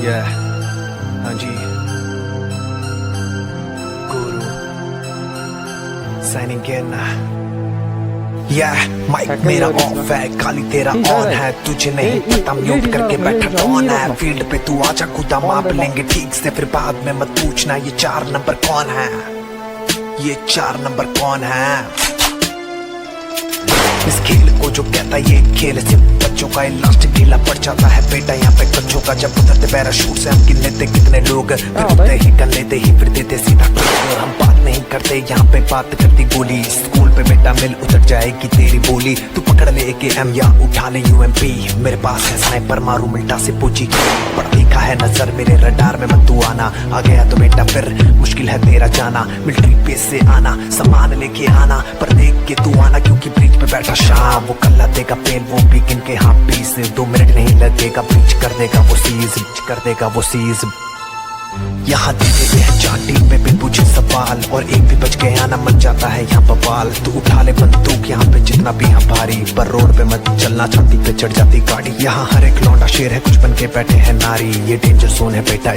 Yeah, हाँ जी, गुरु signing इन। Mic मेरा of है, खाली तेरा ऑन है, तुझे नहीं पता म्यूट करके बैठा कौन है। फील्ड पे तू आजा, खुदा माप लेंगे ठीक से, फिर बाद में मत पूछना ये 4 नंबर कौन है, ये 4 नंबर कौन है। इस खेल को जो कहता ये खेल सिर्फ बच्चों का, इलास्टिक ढीला पड़ जाता है बेटा यहाँ पे बच्चों का। जब उतरते पैराशूट से हम गिन लेते कितने लोग, फिर उतरते ही कर लेते ही फिर देते सीधा ठोकर। हम बात नहीं करते यहाँ पे, बात करती गोली। स्कूल पे बेटा मिल उतर जाएगी तेरी बोली। तू पकड़ ले AKM या उठा ले UMP, मेरे पास है स्नाइपर, मारू मिल्टा से पूछी। पढ़ लिखा है नजर मेरे रडार में, मत तू आना। आ गया तो बेटा फिर मुश्किल है तेरा जाना। मिलिट्री बेस से आना, सामान लेके आना, पर देख के तू आना, क्योंकि ब्रिज पे बैठा शाम वो कल्ला देगा पेल, वो भी गिन के हाँ 20 2 मिनट नहीं लगेगा, ब्रीच कर देगा वो सीज, कर देगा वो सीज। यहाँ देते हैं चाटी में बिन पूछे सवाल, और एक भी बच गया ना मच जाता है यहाँ बवाल। तू उठा ले बंदूक यहाँ पे जितना भी यहाँ भारी, पर रोड पे मत चलना, छाती पे चढ़ जाती गाड़ी। यहाँ हर एक लौंडा शेर है, कुछ बन के बैठे हैं नारी, ये डेंजर जोन है बेटा।